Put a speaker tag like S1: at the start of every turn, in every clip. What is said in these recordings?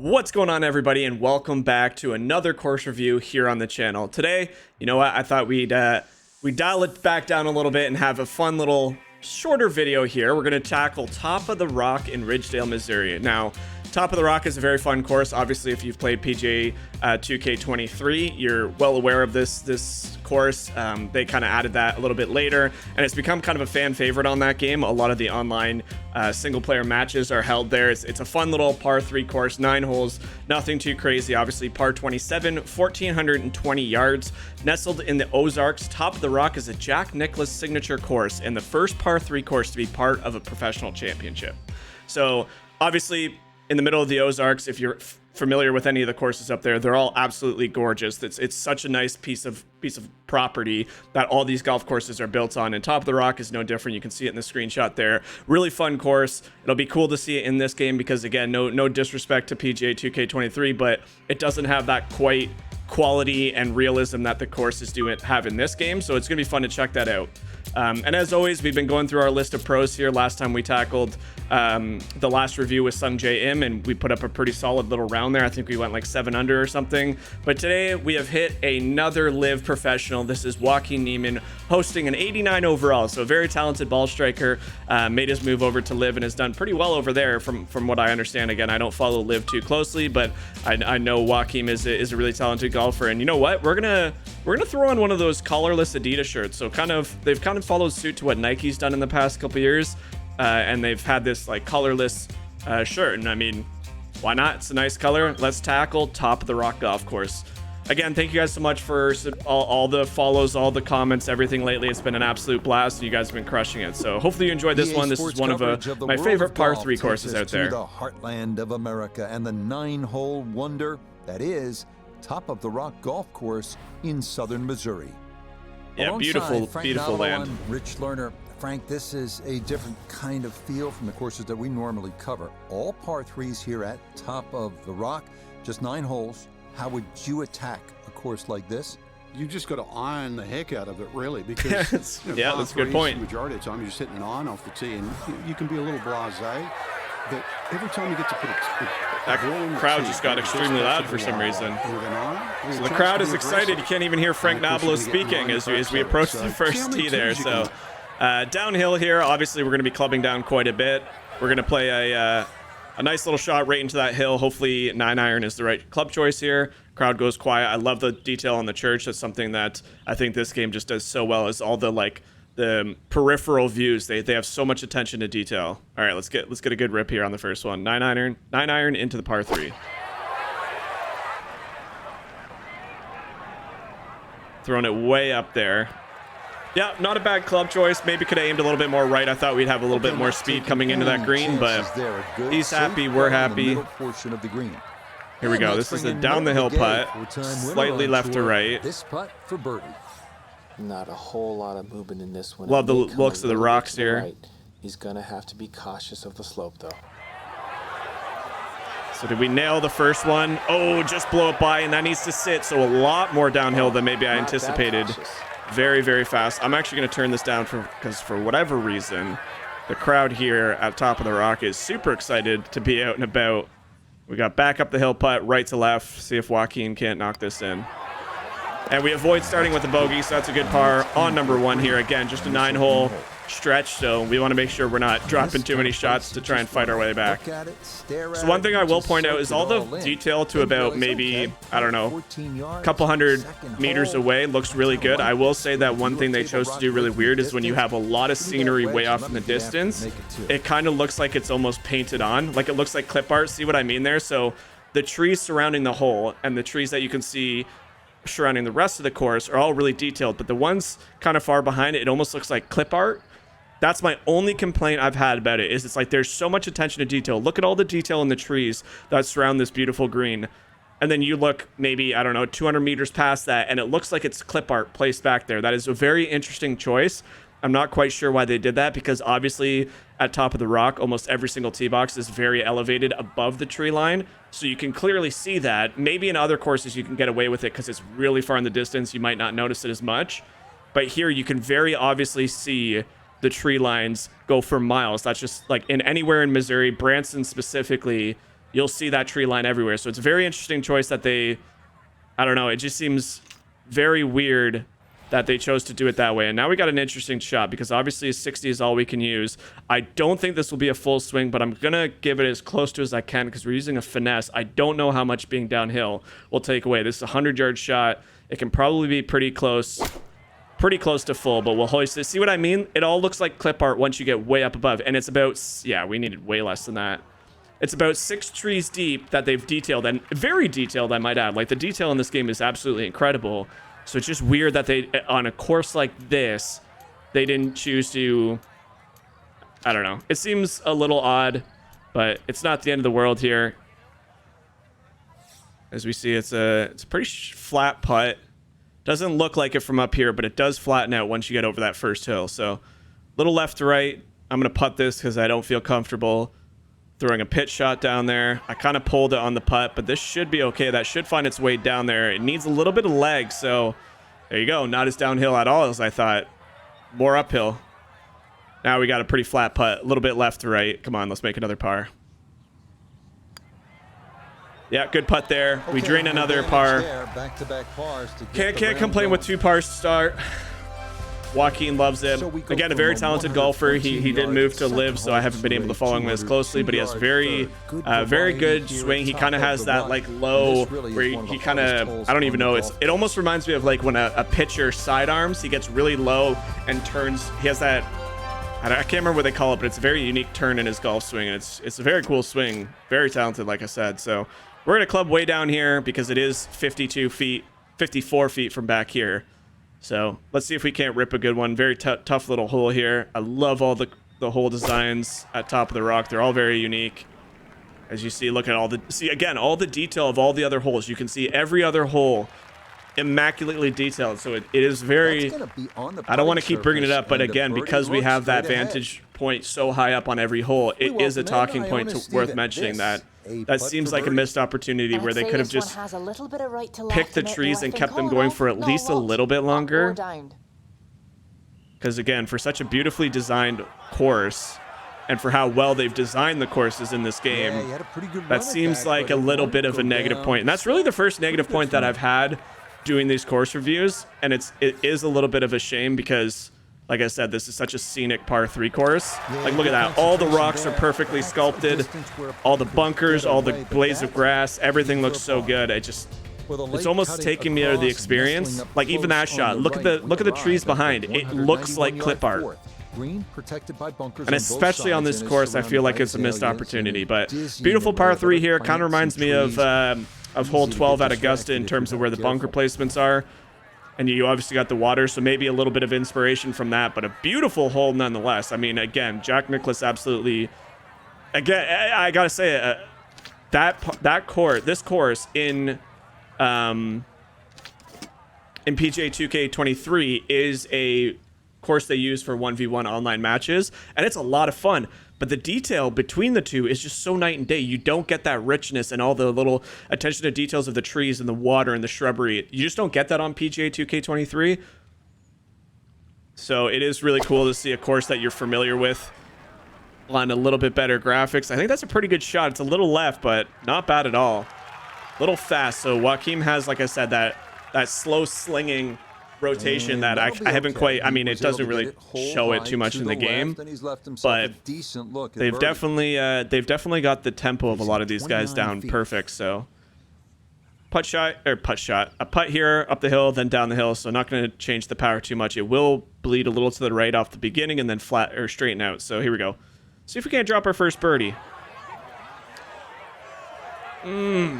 S1: What's going on, everybody, and welcome back to another course review here on the channel. Today, you know what, I thought we'd dial it back down a little bit and have a fun little shorter video here. We're going to tackle Top of the Rock in Ridgedale, Missouri. Now, Top of the Rock is a very fun course. Obviously, if you've played PGA 2K23, you're well aware of this course. They kind of added that a little bit later, and it's become kind of a fan favorite on that game. A lot of the online single-player matches are held there. It's a fun little par 3 course, 9 holes, nothing too crazy. Obviously, par 27, 1,420 yards, nestled in the Ozarks. Top of the Rock is a Jack Nicklaus signature course and the first par 3 course to be part of a professional championship. So, obviously, in the middle of the Ozarks, if you're familiar with any of the courses up there, they're all absolutely gorgeous. It's such a nice piece of property that all these golf courses are built on, and Top of the Rock is no different. You can see it in the screenshot there. Really fun course. It'll be cool to see it in this game because, again, no disrespect to PGA 2K23, but it doesn't have that quite quality and realism that the courses do have in this game, so it's gonna be fun to check that out. And as always, we've been going through our list of pros here. Last time we tackled the last review with Sung J M, and we put up a pretty solid little round there. I think we went like 7 under or something. But today we have hit another live professional. This is Joaquin Niemann, hosting an 89 overall. So a very talented ball striker. Made his move over to live and has done pretty well over there from what I understand. Again, I don't follow live too closely, but I know Joaquin is a really talented golfer. And you know what? We're gonna throw on one of those collarless Adidas shirts. So they've kind of followed suit to what Nike's done in the past couple years, and they've had this like collarless shirt. And I mean, why not? It's a nice color. Let's tackle Top of the Rock golf course. Again, thank you guys so much for all the follows, all the comments, everything lately. It's been an absolute blast. You guys have been crushing it. So hopefully you enjoyed this one. This is one of my favorite par 3 courses out there.
S2: The heartland of America and the 9-hole wonder that is Top of the Rock golf course in southern Missouri.
S1: Yeah, beautiful land.
S2: I'm Rich Lerner. Frank, this is a different kind of feel from the courses that we normally cover. All par 3s here at Top of the Rock, just 9 holes. How would you attack a course like this?
S3: You just got to iron the heck out of it, really, because
S1: yeah, that's a good point.
S3: The majority of the time, you're just hitting an iron off the tee, and you can be a little blasé. But every time you get to put
S1: that crowd just got extremely loud for some reason. So the crowd is excited. You can't even hear Frank Nobilo speaking as we approach the first tee there. So downhill here, obviously we're going to be clubbing down quite a bit. We're going to play a nice little shot right into that hill. Hopefully 9-iron is the right club choice here. Crowd goes quiet. I love the detail on the church. That's something that I think this game just does so well, is all the the peripheral views. They have so much attention to detail. All right, let's get a good rip here on the first one. 9-iron into the par 3. Throwing it way up there. Yeah, not a bad club choice. Maybe could have aimed a little bit more right. I thought we'd have a little bit more speed coming into that green, but he's happy, we're happy. Here we go. This is a down the hill putt, slightly left to right.
S2: This putt for birdie.
S4: Not a whole lot of movement in this one.
S1: Love the looks of the rocks here.
S4: Right. He's gonna have to be cautious of the slope, though.
S1: So did we nail the first one? Oh, just blow it by, and that needs to sit. So a lot more downhill than maybe I anticipated. Very, very fast. I'm actually going to turn this down because for whatever reason, the crowd here at Top of the Rock is super excited to be out and about. We got back up the hill putt, right to left. See if Joaquin can't knock this in. And we avoid starting with a bogey, so that's a good par on number 1 here. Again, just a 9-hole stretch, so we want to make sure we're not dropping too many shots to try and fight our way back. So one thing I will point out is all the detail to about maybe, I don't know, a couple hundred meters away looks really good. I will say that one thing they chose to do really weird is when you have a lot of scenery way off in the distance, it kind of looks like it's almost painted on. Like it looks like clip art. See what I mean there? So the trees surrounding the hole and the trees that you can see surrounding the rest of the course are all really detailed, but the ones kind of far behind it almost looks like clip art. That's my only complaint I've had about it, is it's like there's so much attention to detail. Look at all the detail in the trees that surround this beautiful green. And then you look maybe, I don't know, 200 meters past that, and it looks like it's clip art placed back there. That is a very interesting choice. I'm not quite sure why they did that, because obviously at Top of the Rock, almost every single tee box is very elevated above the tree line. So you can clearly see that. Maybe in other courses you can get away with it because it's really far in the distance. You might not notice it as much. But here you can very obviously see the tree lines go for miles. That's just like in anywhere in Missouri, Branson specifically, you'll see that tree line everywhere. So it's a very interesting choice that they, I don't know, it just seems very weird that they chose to do it that way. And now we got an interesting shot because obviously 60 is all we can use. I don't think this will be a full swing, but I'm gonna give it as close to as I can because we're using a finesse. I don't know how much being downhill will take away. This is a 100-yard shot. It can probably be pretty close to full, but we'll hoist it. See what I mean? It all looks like clip art once you get way up above, and it's about, yeah, we needed way less than that. It's about 6 trees deep that they've detailed, and very detailed, I might add. Like, the detail in this game is absolutely incredible. So it's just weird that they, on a course like this, they didn't choose to, I don't know. It seems a little odd, but it's not the end of the world here. As we see, it's a pretty flat putt. Doesn't look like it from up here, but it does flatten out once you get over that first hill. So little left to right. I'm going to putt this because I don't feel comfortable throwing a pitch shot down there. I kind of pulled it on the putt, but this should be okay. That should find its way down there. It needs a little bit of leg, so there you go. Not as downhill at all as I thought. More uphill. Now we got a pretty flat putt. A little bit left to right. Come on, let's make another par. Yeah, good putt there. We drain another par. Can't complain with 2 pars to start. Joaquin loves it. Again, a very talented golfer. He did move to live, so I haven't been able to follow him as closely, but he has very good swing. He kind of has that like low where he kind of, I don't even know, it almost reminds me of like when a pitcher sidearms, he gets really low and turns. He has that, I can't remember what they call it, but it's a very unique turn in his golf swing, and it's a very cool swing. Very talented, like I said. So we're gonna club way down here because it is 54 feet from back here. So let's see if we can't rip a good one. Very tough little hole here. I love all the hole designs at top of the rock. They're all very unique. As you see, look at all the, see again, all the detail of all the other holes. You can see every other hole immaculately detailed. So it is very, I don't want to keep bringing it up, but again, because we have that vantage point so high up on every hole, it is a talking point worth mentioning that. That seems like a missed opportunity where they could have just picked the trees and kept them going for at least a little bit longer. Because again, for such a beautifully designed course, and for how well they've designed the courses in this game, that seems like a little bit of a negative point. And that's really the first negative point that I've had doing these course reviews. And it is a little bit of a shame because, like I said, this is such a scenic par 3 course. Like, look at that. All the rocks are perfectly sculpted. All the bunkers, all the blades of grass, everything looks so good. It's almost taking me out of the experience. Like, even that shot. Look at the trees behind. It looks like clip art. And especially on this course, I feel like it's a missed opportunity. But beautiful par 3 here. Kind of reminds me of hole 12 at Augusta in terms of where the bunker placements are. And you obviously got the water, so maybe a little bit of inspiration from that, but a beautiful hole nonetheless. I mean, again, Jack Nicklaus absolutely. Again, I gotta say, this course in PGA 2K23 is a course they use for 1v1 online matches, and it's a lot of fun. But the detail between the two is just so night and day. You don't get that richness and all the little attention to details of the trees and the water and the shrubbery. You just don't get that on PGA 2K23. So it is really cool to see a course that you're familiar with on a little bit better graphics. I think that's a pretty good shot. It's a little left, but not bad at all. A little fast. So Joaquin has, like I said, that slow slinging rotation that I haven't quite, I mean, it doesn't really show it too much in the game, but they've definitely got the tempo of a lot of these guys down perfect. So a putt here up the hill, then down the hill. So not going to change the power too much. It will bleed a little to the right off the beginning and then flat or straighten out. So here we go. See if we can't drop our first birdie.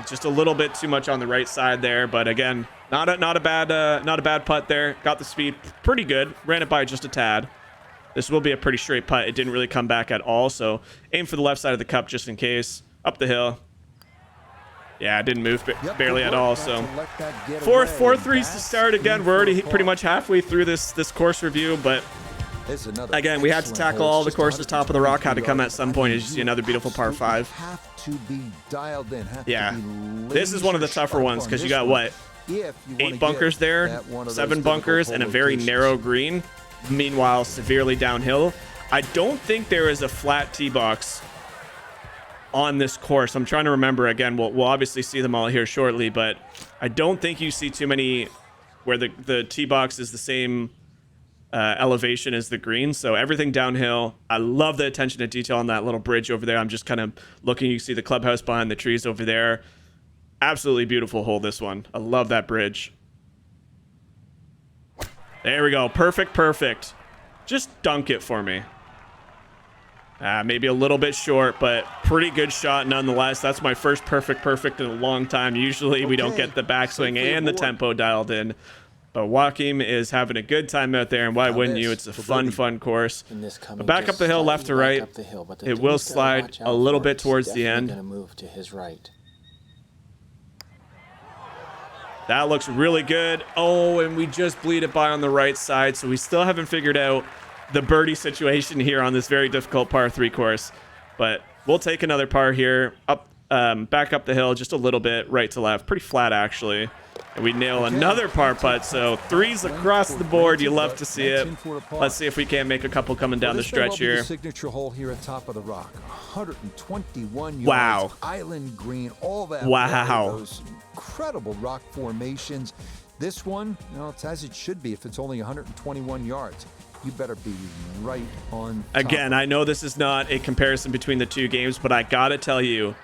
S1: Just a little bit too much on the right side there, but again, not a bad putt there. Got the speed pretty good. Ran it by just a tad. This will be a pretty straight putt. It didn't really come back at all, so aim for the left side of the cup just in case. Up the hill. Yeah, it didn't move barely at all. So four threes to start. Again, we're already pretty much halfway through this course review, but again, we had to tackle all the courses. Top of the rock had to come at some point. As you see, another beautiful par 5. Yeah, this is one of the tougher ones because you got what? 8 bunkers there, 7 bunkers, and a very narrow green. Meanwhile, severely downhill. I don't think there is a flat tee box on this course. I'm trying to remember again. We'll obviously see them all here shortly, but I don't think you see too many where the tee box is the same elevation as the green. So everything downhill. I love the attention to detail on that little bridge over there. I'm just kind of looking. You see the clubhouse behind the trees over there. Absolutely beautiful hole, this one. I love that bridge. There we go. Perfect, perfect. Just dunk it for me. Maybe a little bit short, but pretty good shot nonetheless. That's my first perfect in a long time. Usually we don't get the backswing and the tempo dialed in. But Joaquin is having a good time out there, and why wouldn't you? It's a fun course. But back up the hill, left to right. It will slide a little bit towards the end.
S4: Move to his right.
S1: That looks really good. Oh, and we just bleed it by on the right side, so we still haven't figured out the birdie situation here on this very difficult par 3 course. But we'll take another par here, up, back up the hill just a little bit, right to left. Pretty flat, actually. And we nail another par putt, so 3s across the board. You love to see it. Let's see if we can't make a couple coming down the stretch here.
S2: Signature hole here at top of the rock. 121 yards.
S1: Wow.
S2: Island green, all that.
S1: Wow.
S2: Those incredible rock formations. This one, you know, it's as it should be. If it's only 121 yards, you better be right on top.
S1: Again, I know this is not a comparison between the two games, but I gotta tell you,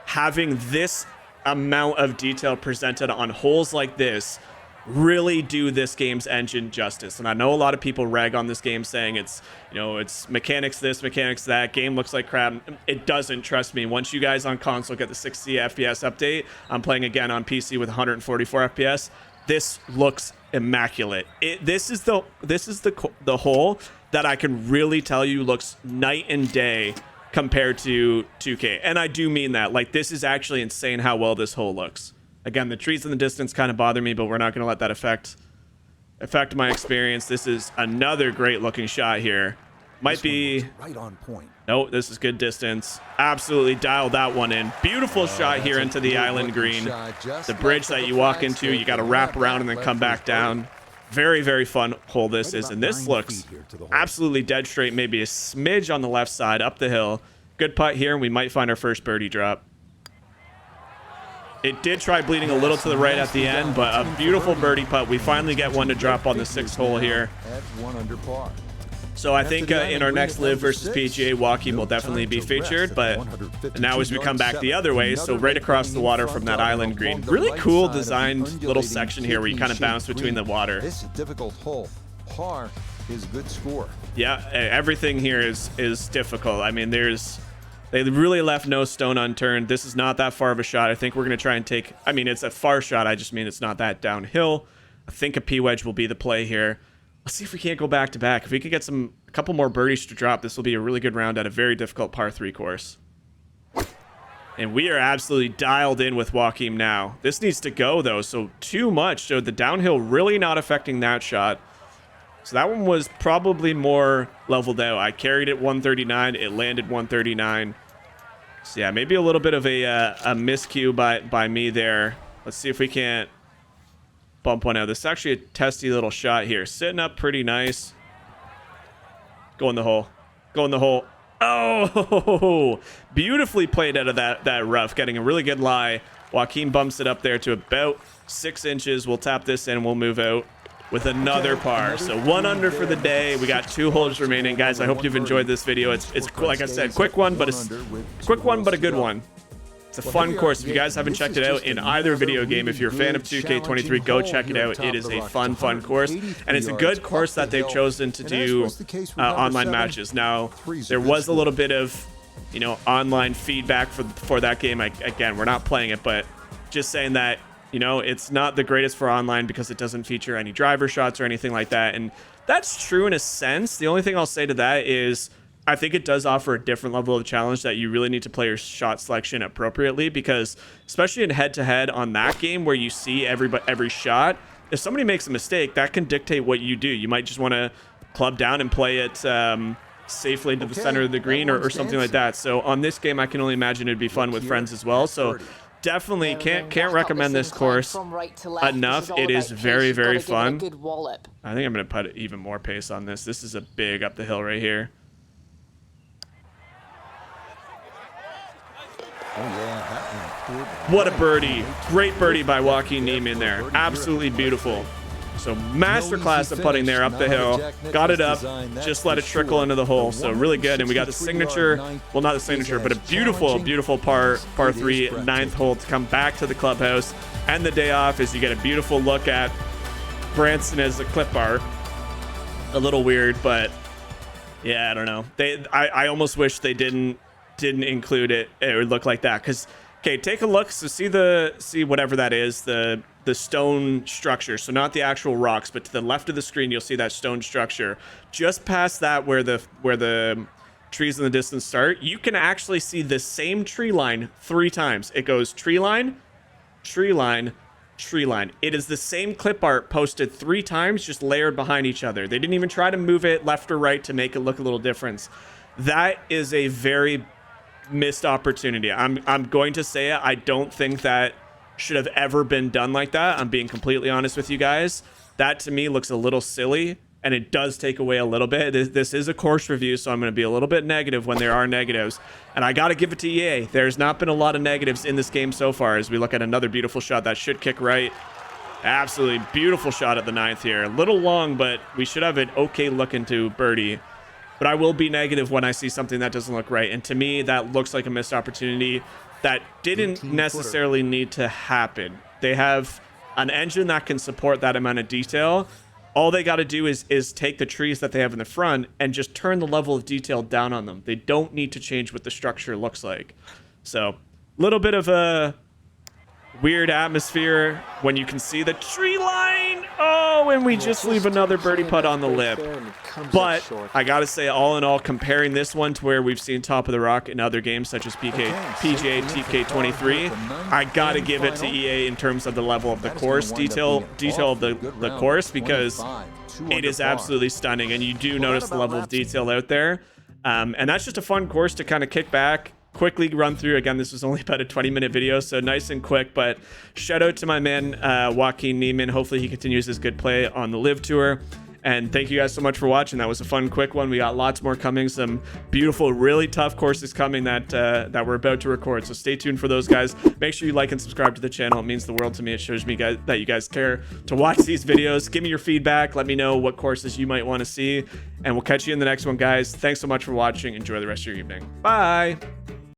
S1: having this amount of detail presented on holes like this really do this game's engine justice. And I know a lot of people rag on this game saying it's, you know, it's mechanics this, mechanics that, game looks like crap. It doesn't, trust me. Once you guys on console get the 60 FPS update, I'm playing again on PC with 144 FPS. This looks immaculate. This is the hole that I can really tell you looks night and day compared to 2K. And I do mean that. Like, this is actually insane how well this hole looks. Again, the trees in the distance kind of bother me, but we're not going to let that affect my experience. This is another great looking shot here. Might be
S2: right on point.
S1: No, this is good distance. Absolutely dialed that one in. Beautiful shot here into the island green. The bridge that you walk into, you got to wrap around and then come back down. Very, very fun hole this is, and this looks absolutely dead straight, maybe a smidge on the left side, up the hill. Good putt here, and we might find our first birdie drop. It did try bleeding a little to the right at the end, but a beautiful birdie putt. We finally get one to drop on the 6th hole here.
S2: At 1 under par.
S1: So I think in our next Live versus PGA, Joaquin will definitely be featured, but now as we come back the other way, so right across the water from that island green. Really cool designed little section here where you kind of bounce between the water.
S2: This is a difficult hole. Par is a good score.
S1: Yeah, everything here is difficult. I mean, they really left no stone unturned. This is not that far of a shot. I think we're going to try and take, I mean, it's a far shot. I just mean it's not that downhill. I think a P-wedge will be the play here. Let's see if we can't go back to back. If we could get a couple more birdies to drop, this will be a really good round at a very difficult par 3 course. And we are absolutely dialed in with Joaquin now. This needs to go, though, so too much. So the downhill really not affecting that shot. So that one was probably more leveled out. I carried it 139. It landed 139. So yeah, maybe a little bit of a miscue by me there. Let's see if we can't bump one out. This is actually a testy little shot here. Sitting up pretty nice. Go in the hole. Go in the hole. Oh, beautifully played out of that rough. Getting a really good lie. Joaquin bumps it up there to about 6 inches. We'll tap this in. We'll move out with another par. So 1 under for the day. We got 2 holes remaining, guys. I hope you've enjoyed this video. It's like I said, quick one, but a good one. It's a fun course. If you guys haven't checked it out in either video game, if you're a fan of 2K23, go check it out. It is a fun course, and it's a good course that they've chosen to do online matches. Now, there was a little bit of, you know, online feedback for that game. Again, we're not playing it, but just saying that, you know, it's not the greatest for online because it doesn't feature any driver shots or anything like that, and that's true in a sense. The only thing I'll say to that is, I think it does offer a different level of challenge that you really need to play your shot selection appropriately, because especially in head-to-head on that game where you see every shot, if somebody makes a mistake, that can dictate what you do. You might just want to club down and play it safely into the center of the green or something like that. So on this game, I can only imagine it'd be fun with friends as well. So definitely can't recommend this course enough. It is very, very fun. I think I'm going to put even more pace on this. This is a big up the hill right here.
S2: yeah, that one.
S1: What a birdie. Great birdie by Joaquin Niemann there. Absolutely beautiful. So masterclass of putting there up the hill. Got it up. Just let it trickle into the hole. So really good. And we got the signature, well, not the signature, but a beautiful, beautiful par 3 9th hole to come back to the clubhouse. And the day off as you get a beautiful look at Branson as a clip bar. A little weird, but yeah, I don't know. I almost wish they didn't include it. It would look like that. Because, okay, take a look. So see whatever that is, the stone structure. So not the actual rocks, but to the left of the screen, you'll see that stone structure. Just past that, where the trees in the distance start, you can actually see the same tree line 3 times. It goes tree line, tree line, tree line. It is the same clip art posted 3 times, just layered behind each other. They didn't even try to move it left or right to make it look a little different. That is a very missed opportunity. I'm going to say it. I don't think that should have ever been done like that. I'm being completely honest with you guys. That to me looks a little silly, and it does take away a little bit. This is a course review, so I'm going to be a little bit negative when there are negatives. And I got to give it to EA. There's not been a lot of negatives in this game so far as we look at another beautiful shot. That should kick right. Absolutely beautiful shot at the 9th here. A little long, but we should have an okay look into birdie. But I will be negative when I see something that doesn't look right. And to me, that looks like a missed opportunity that didn't necessarily need to happen. They have an engine that can support that amount of detail. All they got to do is take the trees that they have in the front and just turn the level of detail down on them. They don't need to change what the structure looks like. So a little bit of a weird atmosphere when you can see the tree line. Oh, and we just leave another birdie putt on the lip. But I gotta say, all in all, comparing this one to where we've seen Top of the Rock in other games such as PGA TK23, I gotta give it to EA in terms of the level of the course detail of the course, because it is absolutely stunning, and you do notice the level of detail out there. And that's just a fun course to kind of kick back, quickly run through. Again, this was only about a 20-minute video, so nice and quick. But shout out to my man Joaquin Niemann. Hopefully he continues his good play on the Live Tour. And thank you guys so much for watching. That was a fun, quick one. We got lots more coming. Some beautiful, really tough courses coming that we're about to record. So stay tuned for those, guys. Make sure you like and subscribe to the channel. It means the world to me. It shows me that you guys care to watch these videos. Give me your feedback. Let me know what courses you might want to see. And we'll catch you in the next one, guys. Thanks so much for watching. Enjoy the rest of your evening. Bye.